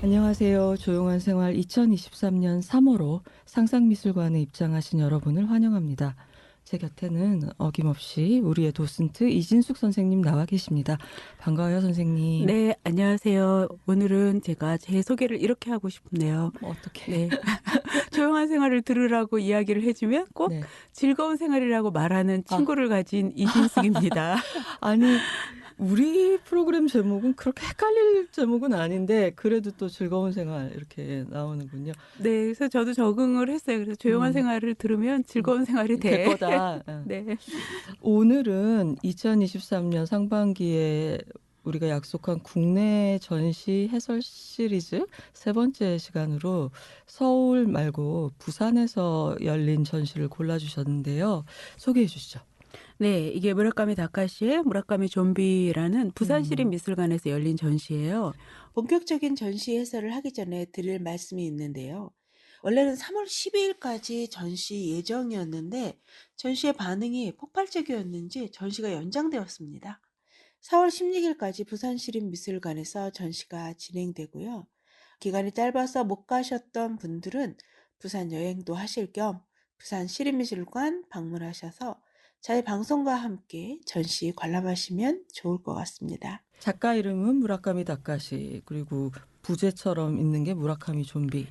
안녕하세요. 조용한 생활 2023년 3월호 상상미술관에 입장하신 여러분을 환영합니다. 제 곁에는 어김없이 우리의 도슨트 이진숙 선생님 나와 계십니다. 반가워요, 선생님. 네, 안녕하세요. 오늘은 제가 제 소개를 이렇게 하고 싶네요. 어떻게? 네. 조용한 생활을 들으라고 이야기를 해주면 꼭 네. 즐거운 생활이라고 말하는 아. 친구를 가진 이진숙입니다. 아니, 우리 프로그램 제목은 그렇게 헷갈릴 제목은 아닌데 그래도 또 즐거운 생활 이렇게 나오는군요. 네, 그래서 저도 적응을 했어요. 그래서 조용한 음, 생활을 들으면 즐거운 생활이 될 돼. 거다. 네. 오늘은 2023년 상반기에 우리가 약속한 국내 전시 해설 시리즈 세 번째 시간으로 서울 말고 부산에서 열린 전시를 골라주셨는데요. 소개해 주시죠. 네, 이게 무라카미 다카시의 무라카미 좀비라는 음, 부산시립미술관에서 열린 전시예요. 본격적인 전시 해설을 하기 전에 드릴 말씀이 있는데요. 원래는 3월 12일까지 전시 예정이었는데 전시의 반응이 폭발적이었는지 전시가 연장되었습니다. 4월 16일까지 부산시립미술관에서 전시가 진행되고요. 기간이 짧아서 못 가셨던 분들은 부산 여행도 하실 겸 부산시립미술관 방문하셔서 저희 방송과 함께 전시 관람하시면 좋을 것 같습니다. 작가 이름은 무라카미 다카시, 그리고 부제처럼 있는 게 무라카미 좀비.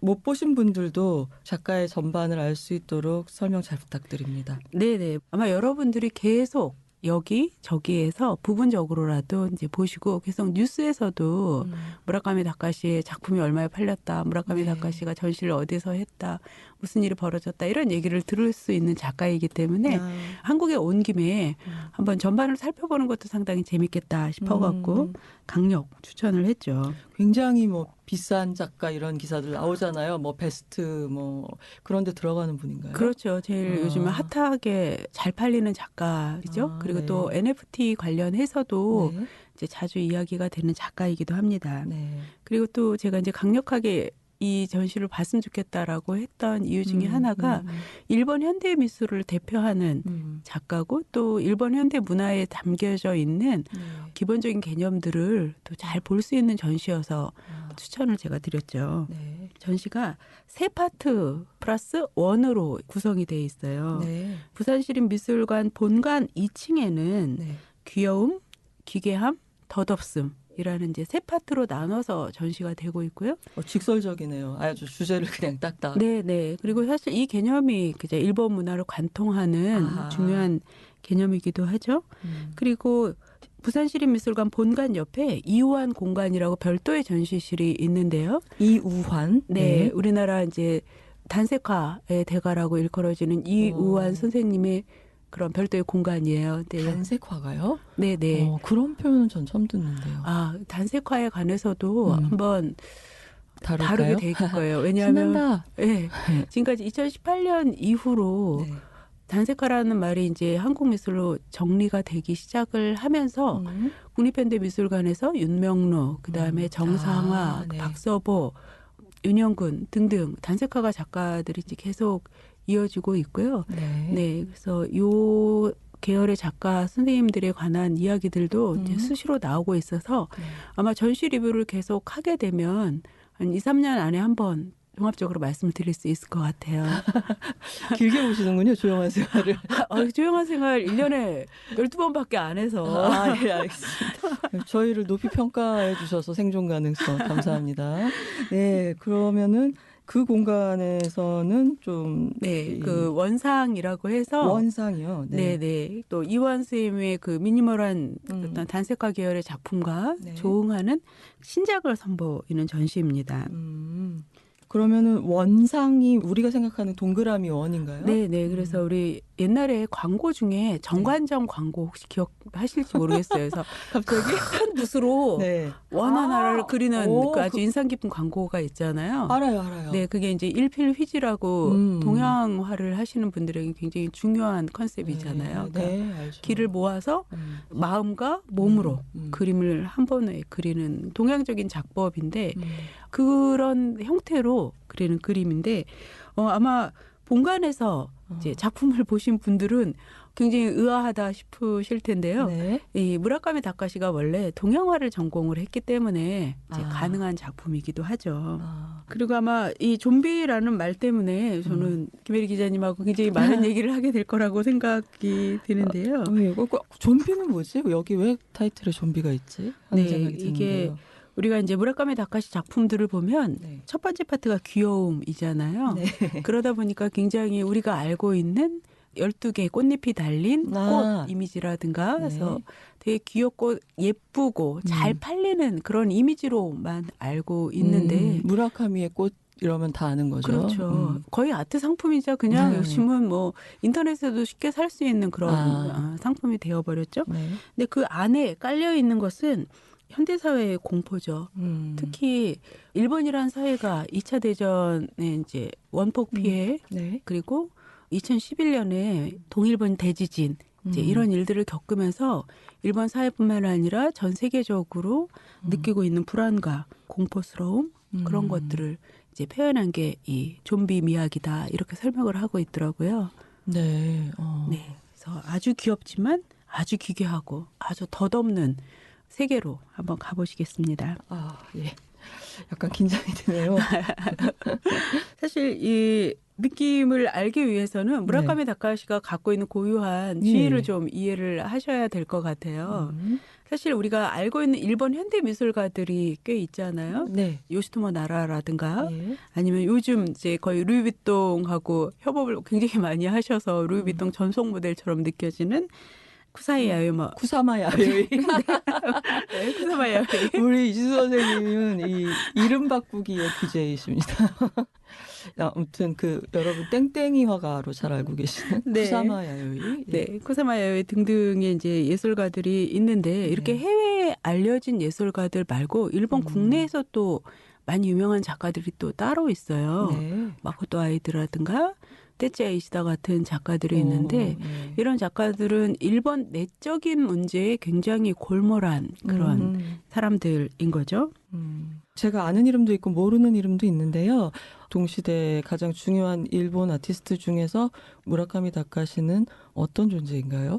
못 보신 분들도 작가의 전반을 알 수 있도록 설명 잘 부탁드립니다. 네네. 아마 여러분들이 계속 여기 저기에서 부분적으로라도 이제 보시고 계속 뉴스에서도 무라카미 다카시의 작품이 얼마에 팔렸다, 무라카미 네. 다카시가 전시를 어디서 했다, 무슨 일이 벌어졌다 이런 얘기를 들을 수 있는 작가이기 때문에 아, 한국에 온 김에 한번 전반을 살펴보는 것도 상당히 재밌겠다 싶어갖고 강력 추천을 했죠. 굉장히 뭐 비싼 작가 이런 기사들 나오잖아요. 뭐 베스트 뭐 그런 데 들어가는 분인가요? 그렇죠. 제일 아. 요즘에 핫하게 잘 팔리는 작가이죠. 아, 그리고 네. 또 NFT 관련해서도 네. 이제 자주 이야기가 되는 작가이기도 합니다. 네. 그리고 또 제가 이제 강력하게 이 전시를 봤으면 좋겠다라고 했던 이유 중에 하나가 일본 현대 미술을 대표하는 작가고 또 일본 현대 문화에 담겨져 있는 네. 기본적인 개념들을 또 잘 볼 수 있는 전시여서 추천을 제가 드렸죠. 네. 전시가 세 파트 플러스 원으로 구성이 돼 있어요. 네. 부산시립미술관 본관 2층에는 네. 귀여움, 기괴함, 덧없음이라는 이제 세 파트로 나눠서 전시가 되고 있고요. 직설적이네요. 아주 주제를 그냥 딱딱. 네. 그리고 사실 이 개념이 이제 일본 문화를 관통하는 아하. 중요한 개념이기도 하죠. 그리고 부산시립미술관 본관 옆에 이우환 공간이라고 별도의 전시실이 있는데요. 이우환. 네, 우리나라 이제 단색화의 대가라고 일컬어지는 이우환 선생님의 그런 별도의 공간이에요. 네. 단색화가요? 네. 그런 표현은 전 처음 듣는데요. 아, 단색화에 관해서도 한번 다루게 다룰까요? 될 거예요. 왜냐하면 신난다. 네, 지금까지 2018년 이후로 네. 단색화라는 말이 이제 한국미술로 정리가 되기 시작을 하면서 국립현대미술관에서 윤명로, 그다음에 정상화, 네. 박서보, 윤영군 등등 단색화가 작가들이 이제 계속 이어지고 있고요. 네, 그래서 요 계열의 작가 선생님들에 관한 이야기들도 이제 수시로 나오고 있어서 아마 전시 리뷰를 계속 하게 되면 한 2, 3년 안에 한번 종합적으로 말씀을 드릴 수 있을 것 같아요. 길게 보시는군요. 조용한 생활을. 조용한 생활 1년에 12번밖에 안 해서. 예, 알겠습니다. 저희를 높이 평가해 주셔서 생존 가능성 감사합니다. 네, 그러면은 그 공간에서는 좀 네, 그 원상이라고 해서 원상이요. 네. 또 이완 선생님의 그 미니멀한 어떤 단색화 계열의 작품과 네. 조응하는 신작을 선보이는 전시입니다. 그러면은 원상이 우리가 생각하는 동그라미 원인가요? 네. 그래서 우리 옛날에 광고 중에 정관장 광고 혹시 기억하실지 모르겠어요. 그래서 갑자기 큰 붓으로 네. 원 하나를 그리는 오, 그 아주 인상 깊은 광고가 있잖아요. 알아요. 네, 그게 이제 일필휘지라고 동양화를 하시는 분들에게 굉장히 중요한 컨셉이잖아요. 네, 그러니까 알죠. 길을 모아서 마음과 몸으로 그림을 한 번에 그리는 동양적인 작법인데 그런 형태로 그리는 그림인데 아마 본관에서 이제 작품을 보신 분들은 굉장히 의아하다 싶으실 텐데요. 네. 이 무라카미 다카시가 원래 동양화를 전공을 했기 때문에 이제 가능한 작품이기도 하죠. 그리고 아마 이 좀비라는 말 때문에 저는 김혜리 기자님하고 굉장히 많은 얘기를 하게 될 거라고 생각이 드는데요. 이거 좀비는 뭐지? 여기 왜 타이틀에 좀비가 있지? 하는 네, 생각이 이게 드는데요. 우리가 이제 무라카미 다카시 작품들을 보면 네. 첫 번째 파트가 귀여움이잖아요. 네. 그러다 보니까 굉장히 우리가 알고 있는 12개의 꽃잎이 달린 아. 꽃 이미지라든가 네. 해서 되게 귀엽고 예쁘고 잘 팔리는 그런 이미지로만 알고 있는데 무라카미의 꽃 이러면 다 아는 거죠. 그렇죠. 거의 아트 상품이죠. 그냥 네. 요즘은 뭐 인터넷에도 쉽게 살 수 있는 그런 상품이 되어버렸죠. 네. 근데 그 안에 깔려 있는 것은 현대사회의 공포죠. 특히 일본이란 사회가 2차 대전에 이제 원폭 피해 네. 그리고 2011년에 동일본 대지진 이제 이런 일들을 겪으면서 일본 사회뿐만 아니라 전 세계적으로 느끼고 있는 불안과 공포스러움 그런 것들을 이제 표현한 게 이 좀비 미학이다 이렇게 설명을 하고 있더라고요. 네. 네, 그래서 아주 귀엽지만 아주 기괴하고 아주 덧없는 세계로 한번 가보시겠습니다. 예. 약간 긴장이 되네요. 사실 이 느낌을 알기 위해서는 무라카미 다카시가 갖고 있는 고유한 지위를 좀 이해를 하셔야 될 것 같아요. 사실 우리가 알고 있는 일본 현대 미술가들이 꽤 있잖아요. 네. 요시토모 나라라든가 예. 아니면 요즘 이제 거의 루이비통하고 협업을 굉장히 많이 하셔서 루이비통 전속 모델처럼 느껴지는 쿠사이 야요마. 쿠사마 야요이. 네, 쿠사마 야요이. 우리 이주 선생님은 이 이름 바꾸기의 귀재이십니다. 아무튼 여러분 땡땡이 화가로 잘 알고 계시는 네. 쿠사마 야요이. 네, 쿠사마 야요이 등등의 이제 예술가들이 있는데 이렇게 해외에 알려진 예술가들 말고 일본 국내에서 또 많이 유명한 작가들이 또 따로 있어요. 네. 마코토 아이드라든가 테츠야 이시다 같은 작가들이 있는데 이런 작가들은 일본 내적인 문제에 굉장히 골몰한 그런 사람들인 거죠. 제가 아는 이름도 있고 모르는 이름도 있는데요. 동시대 가장 중요한 일본 아티스트 중에서 무라카미 다카시는 어떤 존재인가요?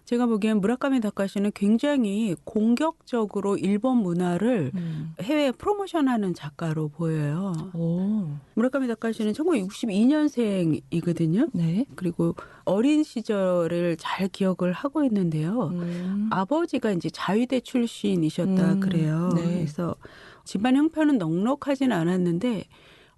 제가 보기엔 무라카미 다카시는 굉장히 공격적으로 일본 문화를 해외에 프로모션하는 작가로 보여요. 무라카미 다카시는 1962년생이거든요. 네. 그리고 어린 시절을 잘 기억을 하고 있는데요. 아버지가 이제 자위대 출신이셨다 그래요. 네. 그래서 집안 형편은 넉넉하진 않았는데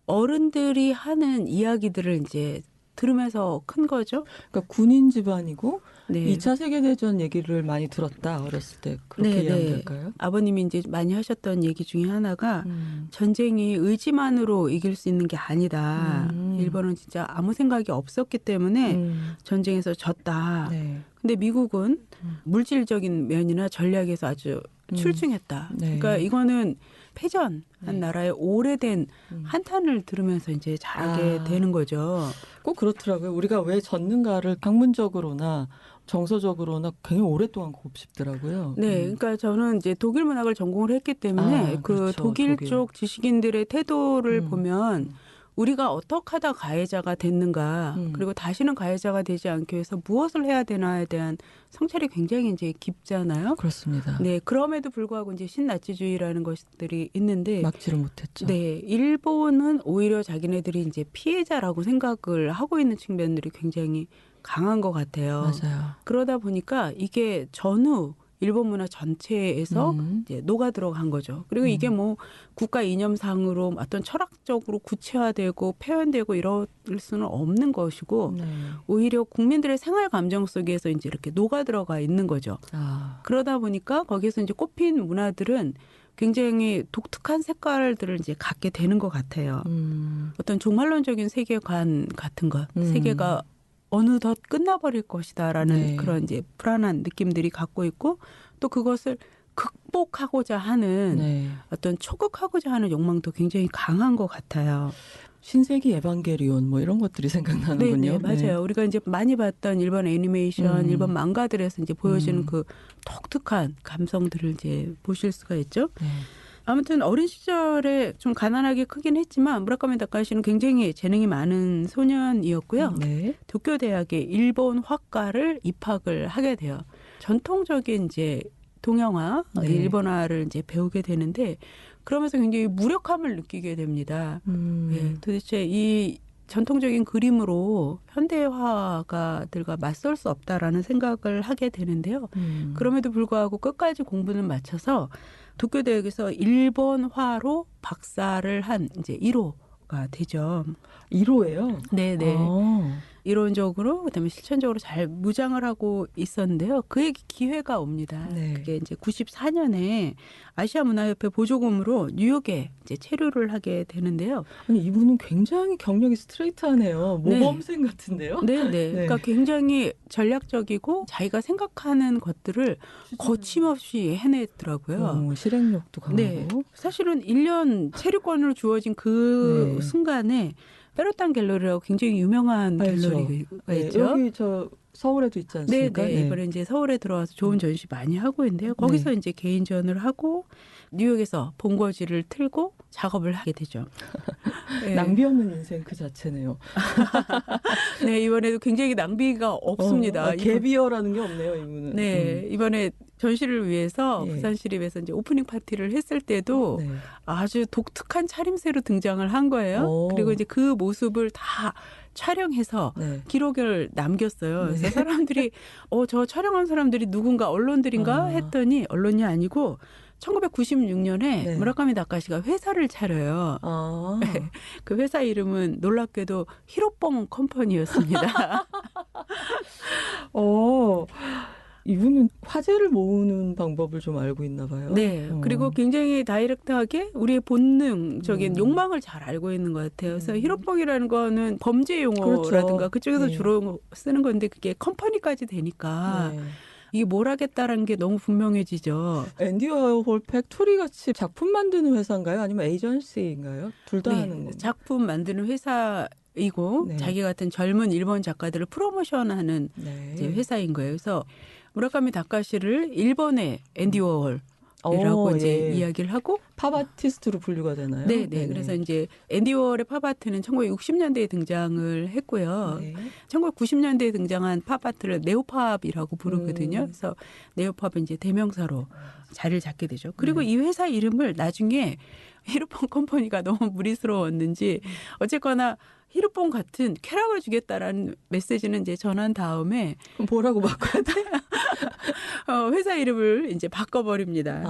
어른들이 하는 이야기들을 이제 들으면서 큰 거죠. 그러니까 군인 집안이고 네. 2차 세계대전 얘기를 많이 들었다 어렸을 때 그렇게 이해될까요? 아버님이 이제 많이 하셨던 얘기 중에 하나가 전쟁이 의지만으로 이길 수 있는 게 아니다. 일본은 진짜 아무 생각이 없었기 때문에 전쟁에서 졌다. 네. 근데 미국은 물질적인 면이나 전략에서 아주 출중했다. 네. 그러니까 이거는 패전한 나라의 오래된 한탄을 들으면서 이제 잘하게 되는 거죠. 꼭 그렇더라고요. 우리가 왜 졌는가를 학문적으로나 정서적으로나 굉장히 오랫동안 곱씹더라고요. 네, 그러니까 저는 이제 독일 문학을 전공을 했기 때문에 그렇죠. 독일 쪽 지식인들의 태도를 보면 우리가 어떻게 하다 가해자가 됐는가 그리고 다시는 가해자가 되지 않기 위해서 무엇을 해야 되나에 대한 성찰이 굉장히 이제 깊잖아요. 그렇습니다. 네, 그럼에도 불구하고 이제 신나치주의라는 것들이 있는데 막지를 못했죠. 네, 일본은 오히려 자기네들이 이제 피해자라고 생각을 하고 있는 측면들이 굉장히 강한 것 같아요. 맞아요. 그러다 보니까 이게 전후 일본 문화 전체에서 이제 녹아 들어간 거죠. 그리고 이게 뭐 국가 이념상으로 어떤 철학적으로 구체화되고 표현되고 이럴 수는 없는 것이고 오히려 국민들의 생활 감정 속에서 이제 이렇게 녹아 들어가 있는 거죠. 그러다 보니까 거기에서 이제 꼽힌 문화들은 굉장히 독특한 색깔들을 이제 갖게 되는 것 같아요. 어떤 종말론적인 세계관 같은 것, 세계가 어느덧 끝나버릴 것이다라는 그런 이제 불안한 느낌들이 갖고 있고 또 그것을 극복하고자 하는 어떤 초극하고자 하는 욕망도 굉장히 강한 것 같아요. 신세기 에반게리온 뭐 이런 것들이 생각나는군요. 네, 맞아요. 우리가 이제 많이 봤던 일본 애니메이션, 일본 망가들에서 이제 보여지는 그 독특한 감성들을 이제 보실 수가 있죠. 아무튼 어린 시절에 좀 가난하게 크긴 했지만 무라카미 다카시는 굉장히 재능이 많은 소년이었고요. 네. 도쿄 대학에 일본 화과를 입학을 하게 돼요. 전통적인 이제 동양화, 네. 일본화를 이제 배우게 되는데 그러면서 굉장히 무력함을 느끼게 됩니다. 예, 도대체 이 전통적인 그림으로 현대화가들과 맞설 수 없다라는 생각을 하게 되는데요. 그럼에도 불구하고 끝까지 공부는 마쳐서 도쿄 대학에서 일본화로 박사를 한 이제 1호가 되죠. 1호예요? 네네. 아. 이론적으로 그다음에 실천적으로 잘 무장을 하고 있었는데요. 그에게 기회가 옵니다. 네. 그게 이제 94년에 아시아 문화협회 보조금으로 뉴욕에 이제 체류를 하게 되는데요. 아니 이분은 굉장히 경력이 스트레이트하네요. 모범생 같은데요? 네네. 네. 그러니까 굉장히 전략적이고 자기가 생각하는 것들을 거침없이 해냈더라고요. 실행력도 강하고. 네. 사실은 1년 체류권으로 주어진 그 네. 순간에 페로탄 갤러리라고 굉장히 유명한 알죠. 갤러리가 네, 있죠. 여기 저 서울에도 있지 않습니까? 네. 이번에 이제 서울에 들어와서 좋은 전시 많이 하고 있는데요. 거기서 이제 개인전을 하고 뉴욕에서 본거지를 틀고 작업을 하게 되죠. 네. 낭비 없는 인생 그 자체네요. 네, 이번에도 굉장히 낭비가 없습니다. 갭이어라는 게 없네요, 이분은. 네, 이번에 전시를 위해서 예. 부산시립에서 이제 오프닝 파티를 했을 때도 네. 아주 독특한 차림새로 등장을 한 거예요. 오. 그리고 이제 그 모습을 다 촬영해서 네. 기록을 남겼어요. 네. 그래서 사람들이 저 촬영한 사람들이 누군가 언론들인가 했더니 언론이 아니고 1996년에 네. 무라카미 다카시가 회사를 차려요. 아. 그 회사 이름은 놀랍게도 히로뽕 컴퍼니였습니다. 이분은 화제를 모으는 방법을 좀 알고 있나 봐요. 네. 그리고 굉장히 다이렉트하게 우리의 본능적인 욕망을 잘 알고 있는 것 같아요. 그래서 히로뽕이라는 거는 범죄 용어라든가 그렇죠. 그쪽에서 네. 주로 쓰는 건데 그게 컴퍼니까지 되니까 네. 이게 뭘 하겠다라는 게 너무 분명해지죠. 앤디 워홀 팩토리 같이 작품 만드는 회사인가요? 아니면 에이전시인가요? 둘 다 하는 거. 작품 만드는 회사이고 네. 자기 같은 젊은 일본 작가들을 프로모션하는 네. 이제 회사인 거예요. 그래서 무라카미 다카시를 일본의 앤디 워홀이라고 이제 예. 이야기를 하고 팝 아티스트로 분류가 되나요? 네. 네네. 그래서 이제 앤디 워홀의 팝아트는 1960년대에 등장을 했고요. 네. 1990년대에 등장한 팝아트를 네오팝이라고 부르거든요. 그래서 네오팝은 이제 대명사로 자리를 잡게 되죠. 그리고 이 회사 이름을 나중에 히로뽕 컴퍼니가 너무 무리스러웠는지 어쨌거나 히로뽕 같은 쾌락을 주겠다라는 메시지는 이제 전한 다음에 그럼 뭐라고 바꿔야 돼? 회사 이름을 이제 바꿔버립니다.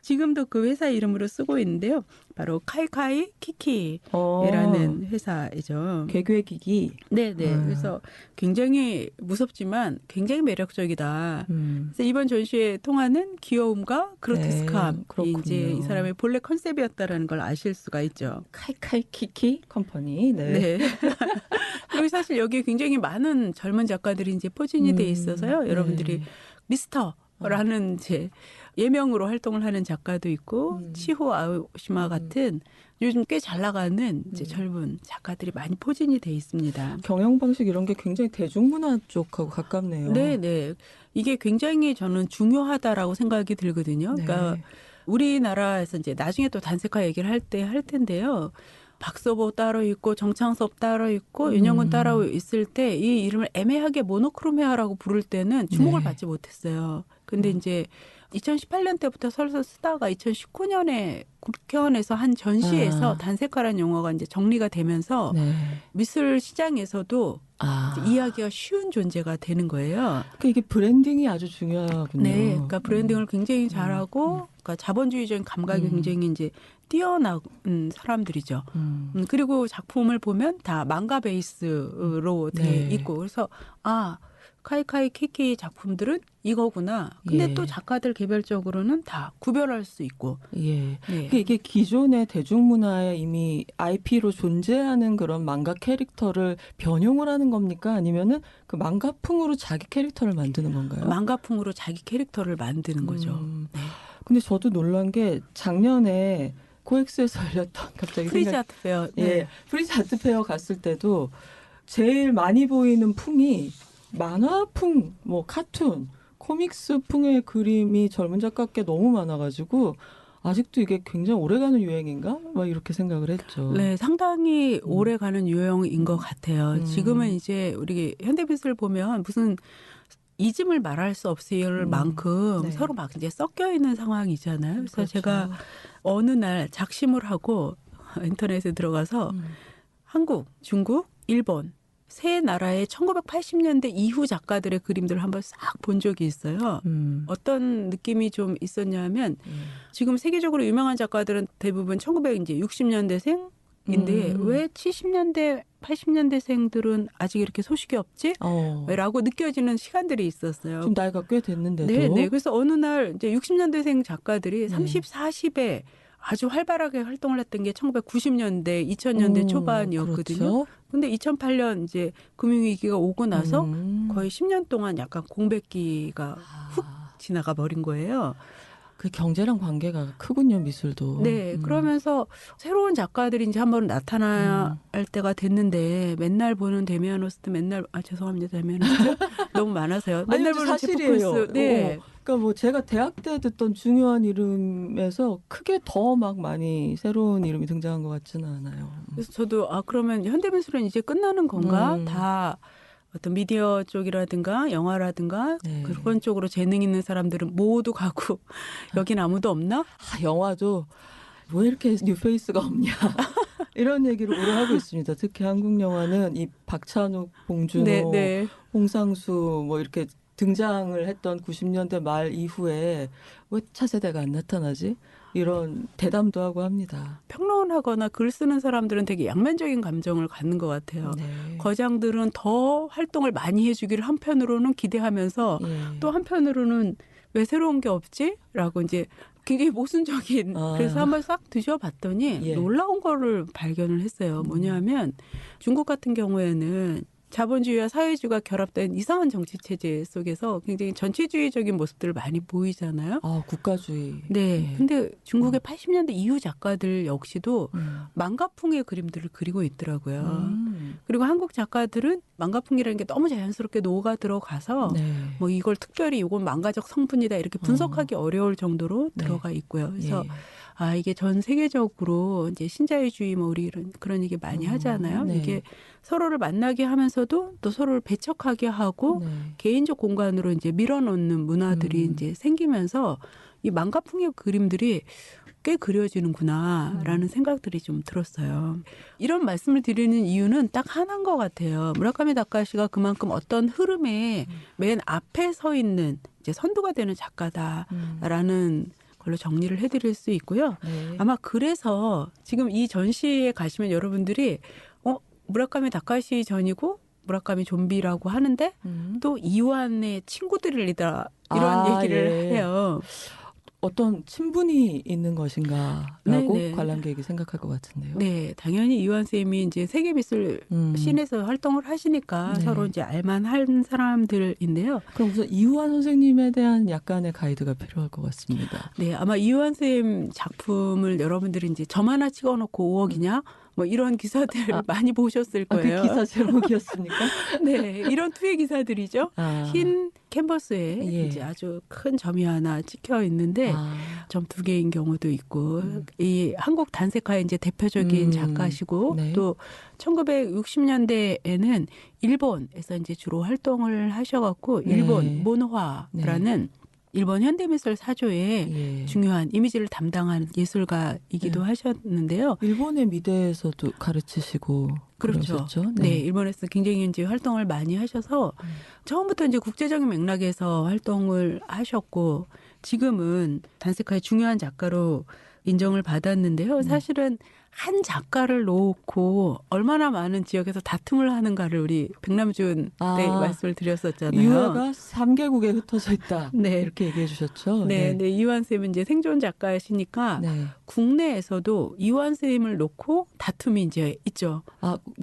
지금도 그 회사 이름으로 쓰고 있는데요. 바로 카이카이 키키라는 회사이죠. 개괴기기. 네. 그래서 굉장히 무섭지만 굉장히 매력적이다. 그래서 이번 전시에 통하는 귀여움과 그로테스크함. 네, 이제 이 사람의 본래 컨셉이었다라는 걸 아실 수가 있죠. 카이카이 키키 컴퍼니. 네. 그리고 사실 여기에 굉장히 많은 젊은 작가들이 이제 포진이 돼 있어서요. 여러분들이 미스터라는 이제 예명으로 활동을 하는 작가도 있고 치호 아오시마 같은 요즘 꽤 잘 나가는 이제 젊은 작가들이 많이 포진이 돼 있습니다. 경영 방식 이런 게 굉장히 대중문화 쪽하고 가깝네요. 네. 이게 굉장히 저는 중요하다라고 생각이 들거든요. 네. 그러니까 우리나라에서 이제 나중에 또 단색화 얘기를 할 텐데요. 박서보 따로 있고 정창섭 따로 있고 윤영근 따로 있을 때 이 이름을 애매하게 모노크로메아라고 부를 때는 주목을 받지 못했어요. 근데 이제 2018년 때부터 설설 쓰다가 2019년에 국회의원에서 한 전시에서 단색화라는 용어가 이제 정리가 되면서 미술 시장에서도 이제 이야기가 쉬운 존재가 되는 거예요. 그러니까 이게 브랜딩이 아주 중요하군요. 네, 그러니까 브랜딩을 굉장히 잘하고, 그러니까 자본주의적인 감각이 굉장히 이제 뛰어난 사람들이죠. 그리고 작품을 보면 다 망가 베이스로 돼 있고, 그래서 카이카이 키키 작품들은 이거구나. 근데 또 작가들 개별적으로는 다 구별할 수 있고. 그러니까 이게 기존의 대중문화에 이미 IP로 존재하는 그런 망가 캐릭터를 변형을 하는 겁니까? 아니면은 그 망가풍으로 자기 캐릭터를 만드는 건가요? 망가풍으로 자기 캐릭터를 만드는 거죠. 근데 저도 놀란 게 작년에 코엑스에서 열렸던 갑자기 프리즈 아트 페어. 프리즈 아트 페어 갔을 때도 제일 많이 보이는 풍이 만화풍, 뭐 카툰, 코믹스풍의 그림이 젊은 작가께 너무 많아가지고 아직도 이게 굉장히 오래가는 유행인가? 막 이렇게 생각을 했죠. 네, 상당히 오래가는 유형인 것 같아요. 지금은 음. 이제 우리 현대미술 보면 무슨 이즘을 말할 수 없을 만큼 네. 서로 막 이제 섞여 있는 상황이잖아요. 그래서 그렇죠. 제가 어느 날 작심을 하고 인터넷에 들어가서 한국, 중국, 일본 세 나라의 1980년대 이후 작가들의 그림들을 한번 싹 본 적이 있어요. 어떤 느낌이 좀 있었냐면 지금 세계적으로 유명한 작가들은 대부분 1960년대생인데 왜 70년대, 80년대생들은 아직 이렇게 소식이 없지? 라고 느껴지는 시간들이 있었어요. 지금 나이가 꽤 됐는데도. 네. 그래서 어느 날 이제 60년대생 작가들이 네. 30, 40에 아주 활발하게 활동을 했던 게 1990년대, 2000년대 초반이었거든요. 그렇죠. 근데 2008년 이제 금융위기가 오고 나서 거의 10년 동안 약간 공백기가 훅 지나가 버린 거예요. 그 경제랑 관계가 크군요, 미술도. 네. 그러면서 새로운 작가들이 이제 한번 나타날 때가 됐는데 맨날 보는 데미안 호스트 맨날 죄송합니다. 데미안 호스트 너무 많아서요. 맨날 보는 사실이에요. 제프 네. 그러니까 뭐 제가 대학 때 듣던 중요한 이름에서 크게 더 막 많이 새로운 이름이 등장한 것 같지는 않아요. 그래서 저도 그러면 현대미술은 이제 끝나는 건가? 다 어떤 미디어 쪽이라든가 영화라든가 네. 그런 쪽으로 재능 있는 사람들은 모두 가고 여긴 아무도 없나? 영화도 왜 이렇게 뉴페이스가 없냐 이런 얘기를 오래 하고 있습니다. 특히 한국 영화는 이 박찬욱, 봉준호, 네. 홍상수 뭐 이렇게 등장을 했던 90년대 말 이후에 왜 차세대가 안 나타나지? 이런 대담도 하고 합니다. 평론하거나 글 쓰는 사람들은 되게 양면적인 감정을 갖는 것 같아요. 네. 거장들은 더 활동을 많이 해주기를 한편으로는 기대하면서 또 한편으로는 왜 새로운 게 없지? 라고 이제 굉장히 모순적인 그래서 한번 싹 뒤져봤더니 놀라운 거를 발견을 했어요. 뭐냐면 중국 같은 경우에는 자본주의와 사회주의가 결합된 이상한 정치 체제 속에서 굉장히 전체주의적인 모습들을 많이 보이잖아요. 국가주의. 네. 근데 중국의 80년대 이후 작가들 역시도 망가풍의 그림들을 그리고 있더라고요. 그리고 한국 작가들은 망가풍이라는 게 너무 자연스럽게 녹아 들어가서 뭐 이걸 특별히 이건 망가적 성분이다 이렇게 분석하기 어려울 정도로 들어가 있고요. 그래서 이게 전 세계적으로 이제 신자유주의 뭐 우리 그런 얘기 많이 하잖아요. 이게 서로를 만나게 하면서도 또 서로를 배척하게 하고 개인적 공간으로 이제 밀어넣는 문화들이 이제 생기면서 이 망가풍의 그림들이 꽤 그려지는구나라는 생각들이 좀 들었어요. 이런 말씀을 드리는 이유는 딱 하나인 것 같아요. 무라카미 다카시가 그만큼 어떤 흐름에 맨 앞에 서 있는 이제 선두가 되는 작가다라는 걸로 정리를 해드릴 수 있고요. 아마 그래서 지금 이 전시에 가시면 여러분들이 무라카미 다카시 전이고 무라카미 좀비라고 하는데 또 이완의 친구들이다 이런 얘기를 해요. 어떤 친분이 있는 것인가라고 관람객이 생각할 것 같은데요. 네, 당연히 이완 쌤이 이제 세계미술 씬에서 활동을 하시니까 서로 이제 알만한 사람들인데요. 그럼 우선 이완 선생님에 대한 약간의 가이드가 필요할 것 같습니다. 네, 아마 이완 쌤 작품을 여러분들이 이제 점 하나 찍어놓고 5억이냐? 뭐 이런 기사들 많이 보셨을 거예요. 그 기사 제목이었습니까? 네, 이런 투의 기사들이죠. 흰 캔버스에 이제 아주 큰 점이 하나 찍혀 있는데 점 2개인 경우도 있고 이 한국 단색화의 이제 대표적인 작가시고 또 1960년대에는 일본에서 이제 주로 활동을 하셔갖고 일본 모노화라는 일본 현대미술 사조의 중요한 이미지를 담당한 예술가이기도 하셨는데요. 일본의 미대에서도 가르치시고 그렇죠. 그러셨죠? 네, 일본에서 굉장히 이제 활동을 많이 하셔서 처음부터 이제 국제적인 맥락에서 활동을 하셨고 지금은 단색화의 중요한 작가로 인정을 받았는데요. 사실은 한 작가를 놓고 얼마나 많은 지역에서 다툼을 하는가를 우리 백남준 때 말씀을 드렸었잖아요. 유화가 3개국에 흩어져 있다. 이렇게 얘기해 주셨죠. 네. 이완 쌤은 이제 생존 작가시니까 국내에서도 이완 쌤을 놓고 다툼이 이제 있죠.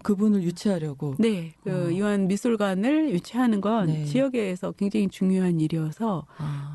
그분을 유치하려고. 네. 그 이완 미술관을 유치하는 건 지역에서 굉장히 중요한 일이어서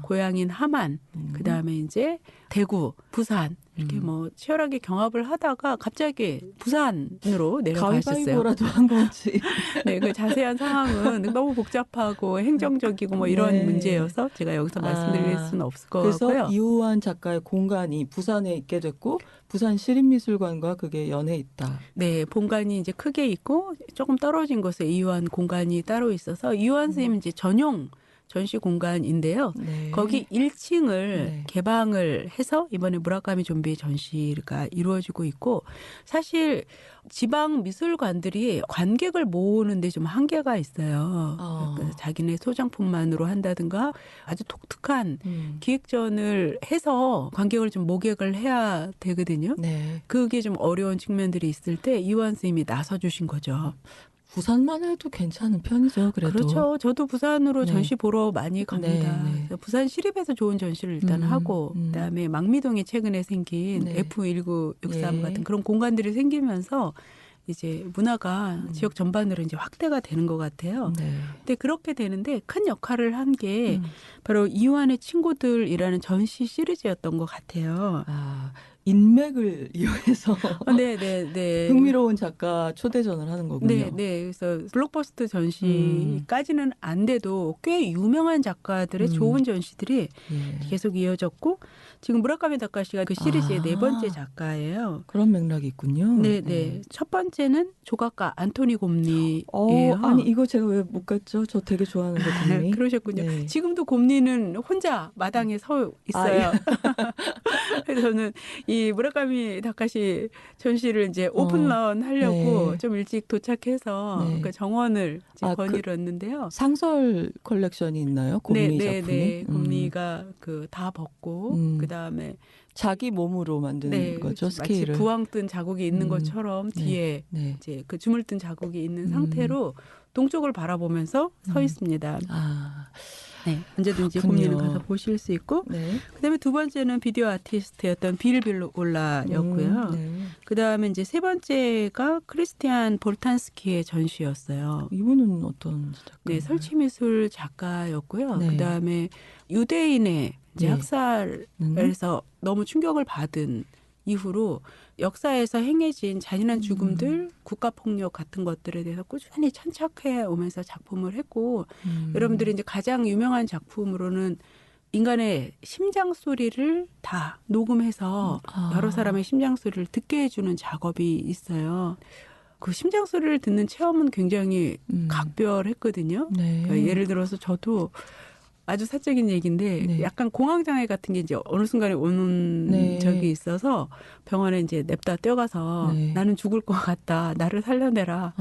고향인 하만, 그다음에 이제 대구, 부산 이렇게 뭐 치열하게 경합을 하다가 갑자기 부산으로 내려가셨어요. 가위바위보라도 한 건지. 네, 그 자세한 상황은 너무 복잡하고 행정적이고 뭐 이런 네. 문제여서 제가 여기서 말씀드릴 수는 없을 것 그래서 같고요. 이우환 작가의 공간이 부산에 있게 됐고 부산 시립미술관과 그게 연해 있다. 네, 본관이 이제 크게 있고 조금 떨어진 곳에 이완 공간이 따로 있어서 이완 선생님 이제 전용 전시 공간인데요. 네. 거기 1층을 네. 개방을 해서 이번에 무라카미 좀비 전시가 이루어지고 있고 사실 지방 미술관들이 관객을 모으는데 좀 한계가 있어요. 그러니까 자기네 소장품만으로 한다든가 아주 독특한 기획전을 해서 관객을 좀 모객을 해야 되거든요. 네. 그게 좀 어려운 측면들이 있을 때 이완 선생님이 나서주신 거죠. 부산만 해도 괜찮은 편이죠. 그래도. 그렇죠. 저도 부산으로 네. 전시 보러 많이 갑니다. 네, 네. 그래서 부산 시립에서 좋은 전시를 일단 하고 그다음에 망미동에 최근에 생긴 네. F1963 예. 같은 그런 공간들이 생기면서 이제 문화가 지역 전반으로 이제 확대가 되는 것 같아요. 네. 근데 그렇게 되는데 큰 역할을 한 게 바로 이완의 친구들이라는 전시 시리즈였던 것 같아요. 아, 인맥을 이용해서 네. 흥미로운 작가 초대전을 하는 거군요. 네. 그래서 블록버스터 전시까지는 안 돼도 꽤 유명한 작가들의 좋은 전시들이 예. 계속 이어졌고 지금 무라카미 다카시가 그 시리즈의 아. 네 번째 작가예요. 그런 맥락이 있군요. 네. 첫 번째는 조각가 안토니 곰니예요. 아니 이거 제가 왜 못 갔죠? 저 되게 좋아하는데 곰니. 그러셨군요. 네. 지금도 곰니는 혼자 마당에 서 있어요. 그래서 저는 이 무라카미 다카시 전시를 이제 오픈런 하려고 네. 좀 일찍 도착해서 네. 그 정원을 이제 아, 거닐었는데요. 상설 컬렉션이 있나요? 곰니 작품이? 네. 곰니가 그 다 벗고 그다음에 자기 몸으로 만드는 거죠, 마치 스케일을. 부황 뜬 자국이 있는 것처럼 네. 뒤에 네. 이제 그 주물 뜬 자국이 있는 상태로 동쪽을 바라보면서 서 있습니다. 아, 네, 언제든지 그렇군요. 곰니를 가서 보실 수 있고 네. 그다음에 두 번째는 비디오 아티스트였던 빌 빌올라였고요. 네. 그다음에 이제 세 번째가 크리스티안 볼탄스키의 전시였어요. 이분은 어떤 작가? 네, 설치미술 작가였고요. 네. 그다음에 유대인의 이제 네. 학살에서 너무 충격을 받은 이후로 역사에서 행해진 잔인한 죽음들, 국가폭력 같은 것들에 대해서 꾸준히 천착해 오면서 작품을 했고 여러분들이 이제 가장 유명한 작품으로는 인간의 심장 소리를 다 녹음해서 여러 사람의 심장 소리를 듣게 해주는 작업이 있어요. 그 심장 소리를 듣는 체험은 굉장히 각별했거든요. 네. 그러니까 예를 들어서 저도 아주 사적인 얘기인데 네. 약간 공황장애 같은 게 이제 어느 순간에 오는 네. 적이 있어서 병원에 이제 냅다 뛰어가서 네. 나는 죽을 것 같다. 나를 살려내라.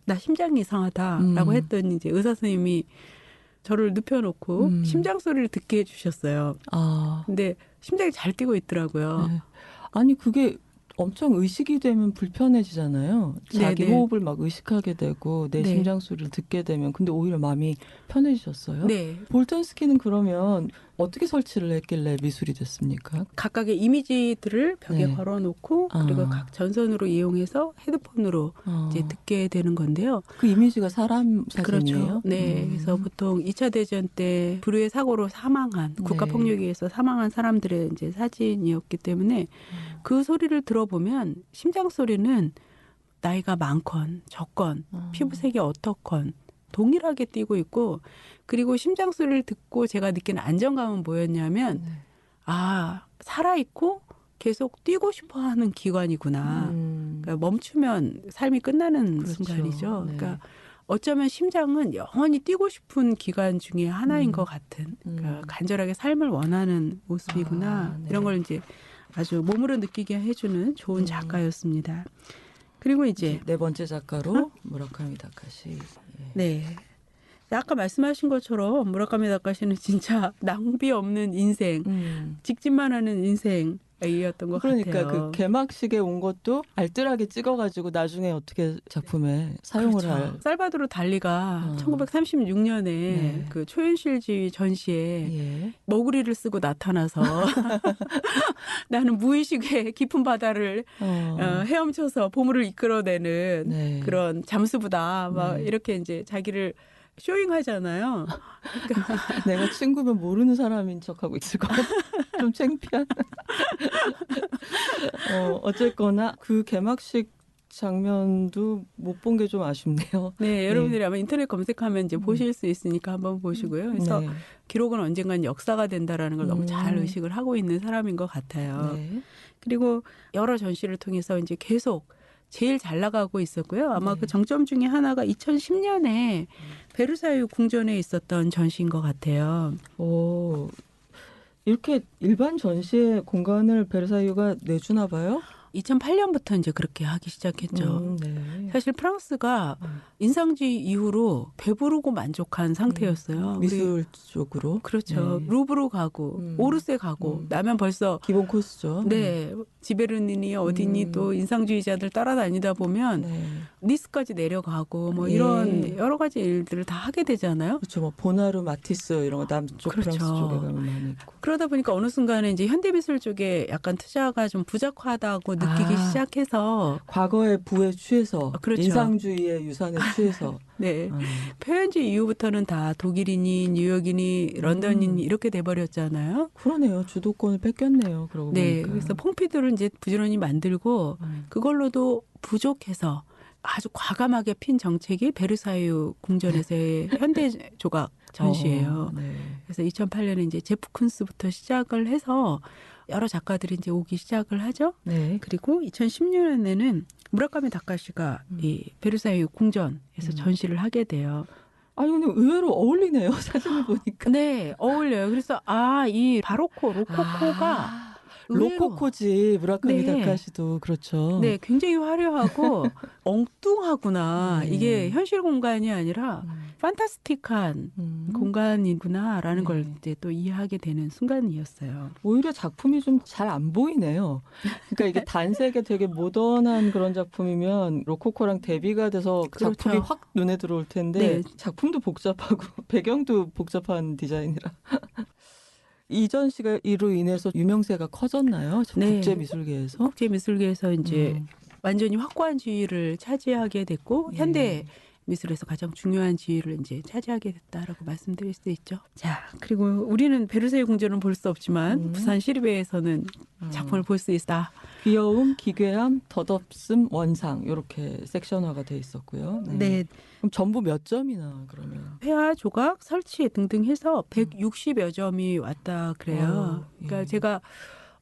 나 심장이 이상하다라고 했더니 이제 의사 선생님이 저를 눕혀놓고 심장 소리를 듣게 해주셨어요. 근데 심장이 잘 뛰고 있더라고요. 네. 아니 그게 엄청 의식이 되면 불편해지잖아요. 자기 네. 호흡을 막 의식하게 되고 내 네. 심장 소리를 듣게 되면 근데 오히려 마음이 편해지셨어요? 네. 볼턴스키는 그러면 어떻게 설치를 했길래 미술이 됐습니까? 각각의 이미지들을 벽에 네. 걸어놓고 그리고 각 전선으로 이용해서 헤드폰으로 이제 듣게 되는 건데요. 그 이미지가 사람 사진이에요? 그렇죠. 네. 그래서 보통 2차 대전 때 불의의 사고로 사망한 국가폭력에 의해서 사망한 사람들의 이제 사진이었기 때문에 그 소리를 들어보면 심장 소리는 나이가 많건 적건 피부색이 어떻건 동일하게 뛰고 있고 그리고 심장 소리를 듣고 제가 느끼는 안정감은 뭐였냐면 아 살아있고 계속 뛰고 싶어하는 기관이구나. 그러니까 멈추면 삶이 끝나는 그렇죠. 순간이죠. 네. 그러니까 어쩌면 심장은 영원히 뛰고 싶은 기관 중에 하나인 것 같은 그러니까 간절하게 삶을 원하는 모습이구나. 네. 이런 걸 이제 아주 몸으로 느끼게 해주는 좋은 작가였습니다. 그리고 이제 네 번째 작가로 무라카미 다카시. 예. 네. 아까 말씀하신 것처럼 무라카미 다카시는 진짜 낭비 없는 인생, 직진만 하는 인생이었던 것 그러니까 같아요. 그 개막식에 온 것도 알뜰하게 찍어가지고 나중에 어떻게 작품에 사용을 그렇죠. 할. 살바도르 달리가 1936년에 네. 그 초현실주의 전시에 예. 머구리를 쓰고 나타나서 나는 무의식의 깊은 바다를 헤엄쳐서 보물을 이끌어내는 네. 그런 잠수부다. 막 네. 이렇게 이제 자기를 쇼잉하잖아요. 내가 친구면 모르는 사람인 척하고 있을 것 같아. 좀 창피한. 어쨌거나 그 개막식 장면도 못 본 게 좀 아쉽네요. 네, 여러분들이 아마 인터넷 검색하면 이제 보실 수 있으니까 한번 보시고요. 그래서 네. 기록은 언젠간 역사가 된다라는 걸 너무 잘 의식을 하고 있는 사람인 것 같아요. 네. 그리고 여러 전시를 통해서 이제 계속 제일 잘 나가고 있었고요. 아마 네. 그 정점 중에 하나가 2010년에 베르사유 궁전에 있었던 전시인 것 같아요. 오, 이렇게 일반 전시의 공간을 베르사유가 내주나 봐요? 2008년부터 이제 그렇게 하기 시작했죠. 네. 사실 프랑스가 인상주의 이후로 배부르고 만족한 상태였어요. 미술 쪽으로. 그렇죠. 네. 루브르 가고 오르세 가고 나면 벌써 기본 코스죠. 네. 지베르닌이 어디니 또 인상주의자들 따라다니다 보면 네. 니스까지 내려가고 뭐 예. 이런 여러 가지 일들을 다 하게 되잖아요. 그렇죠. 뭐 보나르, 마티스 이런 거 남쪽 그렇죠. 프랑스 쪽에 가면 많이 있고. 그러다 보니까 어느 순간에 이제 현대미술 쪽에 약간 투자가 좀 부족하다고 느끼기 시작해서 과거의 부에 취해서 그렇죠. 인상주의의 유산에 취해서 네. 표현주의 이후부터는 다 독일인이 뉴욕인이 런던인이 이렇게 돼버렸잖아요. 그러네요. 주도권을 뺏겼네요. 그러고 네. 보니까. 그래서 퐁피두를 이제 부지런히 만들고 그걸로도 부족해서 아주 과감하게 핀 정책이 베르사유 궁전에서의 현대 조각 전시예요. 네. 그래서 2008년에 이제 제프 쿤스부터 시작을 해서 여러 작가들이 이제 오기 시작을 하죠. 네. 그리고 2010년에는 무라카미 다카시가 이 베르사유 궁전에서 전시를 하게 돼요. 아니 근데 의외로 어울리네요. 사진을 보니까. 네, 어울려요. 그래서 이 바로코 로코코가 의외로 로코코지 무라카미 네. 다카시도 그렇죠. 네, 굉장히 화려하고 엉뚱하구나. 네. 이게 현실 공간이 아니라 판타스틱한 공간이구나라는 걸 이제 또 이해하게 되는 순간이었어요. 오히려 작품이 좀 잘 안 보이네요. 그러니까 이게 단색의 되게 모던한 그런 작품이면 로코코랑 대비가 돼서 그렇죠. 작품이 확 눈에 들어올 텐데 네. 작품도 복잡하고 배경도 복잡한 디자인이라. 이전 씨가 이로 인해서 유명세가 커졌나요? 네. 국제미술계에서? 국제미술계에서 이제 완전히 확고한 지위를 차지하게 됐고 현대 미술에서 가장 중요한 지위를 이제 차지하게 됐다라고 말씀드릴 수 있죠. 자, 그리고 우리는 베르사유 궁전은 볼 수 없지만 부산 시립회에서는 작품을 볼 수 있다. 귀여움, 기괴함, 덧없음, 원상 이렇게 섹션화가 돼 있었고요. 네. 그럼 전부 몇 점이나 그러면? 회화, 조각, 설치 등등 해서 160여 점이 왔다 그래요. 그러니까 제가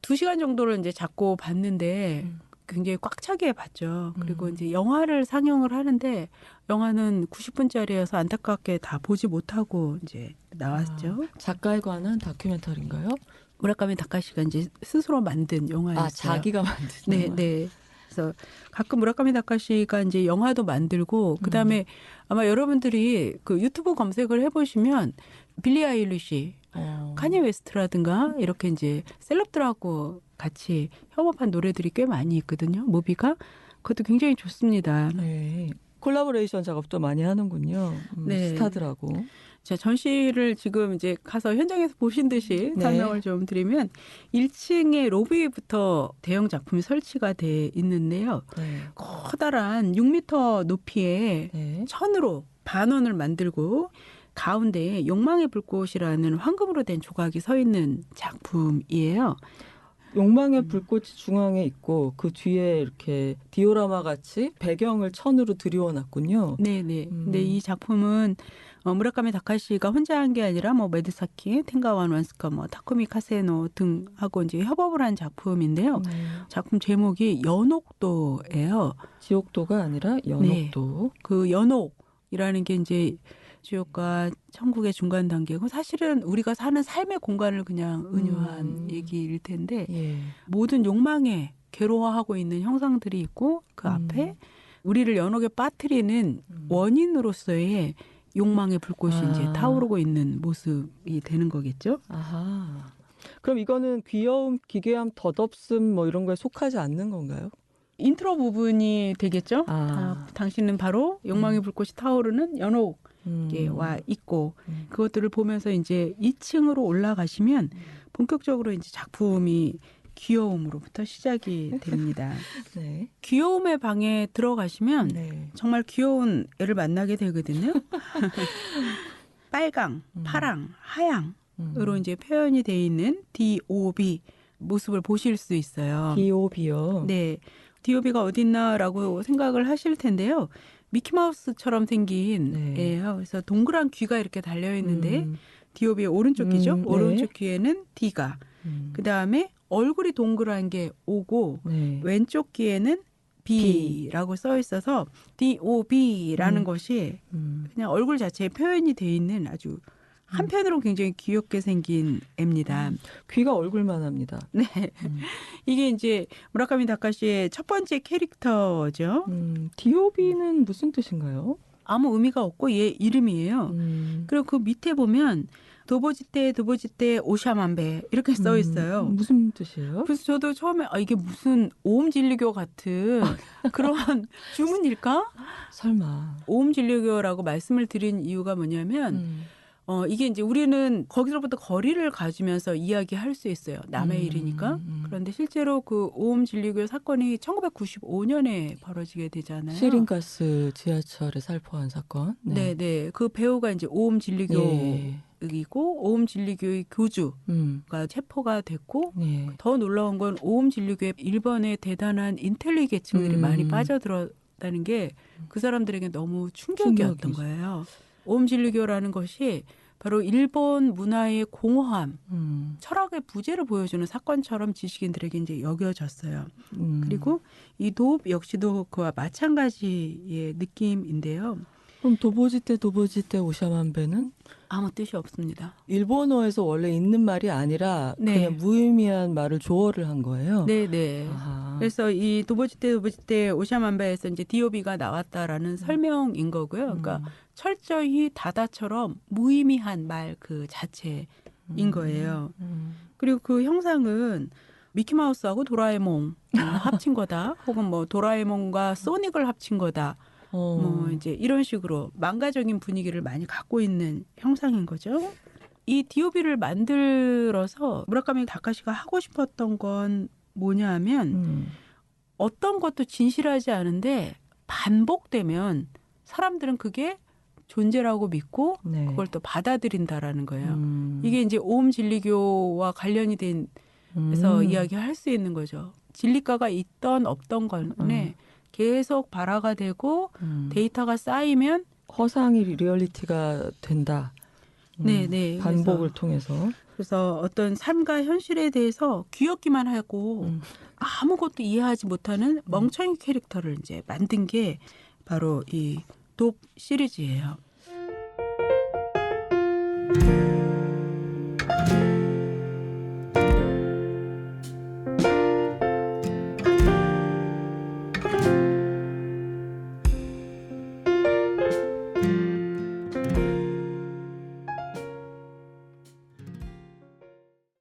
2시간 정도를 이제 잡고 봤는데 굉장히 꽉 차게 봤죠. 그리고 이제 영화를 상영을 하는데 영화는 90분짜리여서 안타깝게 다 보지 못하고 이제 나왔죠. 작가에 관한 다큐멘터리인가요? 무라카미 다카시가 이제 스스로 만든 영화였어요. 자기가 만든 네, 영화. 네. 그래서 가끔 무라카미 다카시가 이제 영화도 만들고 그다음에 아마 여러분들이 그 유튜브 검색을 해보시면 빌리 아일리시, 카니 웨스트라든가 이렇게 이제 셀럽들하고 같이 협업한 노래들이 꽤 많이 있거든요. 무비가 그것도 굉장히 좋습니다. 네. 콜라보레이션 작업도 많이 하는군요. 네. 스타들하고. 자, 전시를 지금 이제 가서 현장에서 보신 듯이 네. 설명을 좀 드리면 1층에 로비부터 대형 작품이 설치가 돼 있는데요. 네. 커다란 6m 높이의 네. 천으로 반원을 만들고 가운데에 욕망의 불꽃이라는 황금으로 된 조각이 서 있는 작품이에요. 욕망의 불꽃이 중앙에 있고 그 뒤에 이렇게 디오라마 같이 배경을 천으로 들이워놨군요. 네네. 근데 이 작품은 무라카미 다카시가 혼자 한 게 아니라 뭐 메드사키, 텐가완 완스카, 뭐 타쿠미 카세노 등하고 이제 협업을 한 작품인데요. 작품 제목이 연옥도예요. 지옥도가 아니라 연옥도. 네. 그 연옥이라는 게 이제 지옥과 천국의 중간 단계고 사실은 우리가 사는 삶의 공간을 그냥 은유한 얘기일 텐데 예. 모든 욕망에 괴로워하고 있는 형상들이 있고 그 앞에 우리를 연옥에 빠뜨리는 원인으로서의 욕망의 불꽃이 이제 타오르고 있는 모습이 되는 거겠죠. 아하. 그럼 이거는 귀여움, 기괴함, 덧없음 뭐 이런 거에 속하지 않는 건가요? 인트로 부분이 되겠죠. 당신은 바로 욕망의 불꽃이 타오르는 연옥에 와 있고 그것들을 보면서 이제 2층으로 올라가시면 본격적으로 이제 작품이 귀여움으로부터 시작이 됩니다. 네. 귀여움의 방에 들어가시면 네. 정말 귀여운 애를 만나게 되거든요. 빨강, 파랑, 하양 이제 표현이 돼 있는 DOB 모습을 보실 수 있어요. DOB요. 네. DOB가 어딨나라고 생각을 하실 텐데요. 미키마우스처럼 생긴 네. 애예요. 그래서 동그란 귀가 이렇게 달려 있는데 DOB의 오른쪽 귀죠. 네. 오른쪽 귀에는 D가. 그다음에 얼굴이 동그란 게 O고 네. 왼쪽 귀에는 B라고 써 있어서 DOB라는 것이 그냥 얼굴 자체에 표현이 돼 있는 아주 한편으로 굉장히 귀엽게 생긴 애입니다. 귀가 얼굴만 합니다. 네. 이게 이제 무라카미 다카시의 첫 번째 캐릭터죠. DOB는 무슨 뜻인가요? 아무 의미가 없고 얘 이름이에요. 그리고 그 밑에 보면 도보지테 오샤만베 이렇게 써 있어요. 무슨 뜻이에요? 그래서 저도 처음에 이게 무슨 오음 진리교 같은 그런 주문일까? 설마. 오음 진리교라고 말씀을 드린 이유가 뭐냐면 이게 이제 우리는 거기서부터 거리를 가지면서 이야기할 수 있어요. 남의 일이니까. 그런데 실제로 그 오음 진리교 사건이 1995년에 벌어지게 되잖아요. 시린가스 지하철에 살포한 사건. 네, 네. 그 배우가 이제 오음 진리교이고 오음 진리교의 교주가 체포가 됐고 네. 더 놀라운 건 오음 진리교에 일본의 대단한 인텔리 계층들이 많이 빠져들었다는 게 그 사람들에게 너무 충격이었던 거예요. 오음 진리교라는 것이 바로 일본 문화의 공허함, 철학의 부재를 보여주는 사건처럼 지식인들에게 이제 여겨졌어요. 그리고 이 도읍 역시도 그와 마찬가지의 느낌인데요. 그럼 도보지테 오샤만베는 아무 뜻이 없습니다. 일본어에서 원래 있는 말이 아니라 네. 그냥 무의미한 말을 조어를 한 거예요. 네네. 아하. 그래서 이 도보지테 오샤만베에서 이제 디오비가 나왔다라는 설명인 거고요. 그러니까 철저히 다다처럼 무의미한 말 그 자체인 거예요. 그리고 그 형상은 미키마우스하고 도라에몽 합친 거다. 혹은 뭐 도라에몽과 소닉을 합친 거다. 뭐 이제 이런 식으로 망가적인 분위기를 많이 갖고 있는 형상인 거죠. 이 디오비를 만들어서 무라카미 다카시가 하고 싶었던 건 뭐냐 하면 어떤 것도 진실하지 않은데 반복되면 사람들은 그게 존재라고 믿고 네. 그걸 또 받아들인다라는 거예요. 이게 이제 오음 진리교와 관련이 돼서 이야기할 수 있는 거죠. 진리가가 있던 없던 간에 계속 발화가 되고 데이터가 쌓이면 허상이 리얼리티가 된다. 네네. 반복을 통해서. 그래서 어떤 삶과 현실에 대해서 귀엽기만 하고 아무것도 이해하지 못하는 멍청이 캐릭터를 이제 만든 게 바로 이 돕 시리즈예요.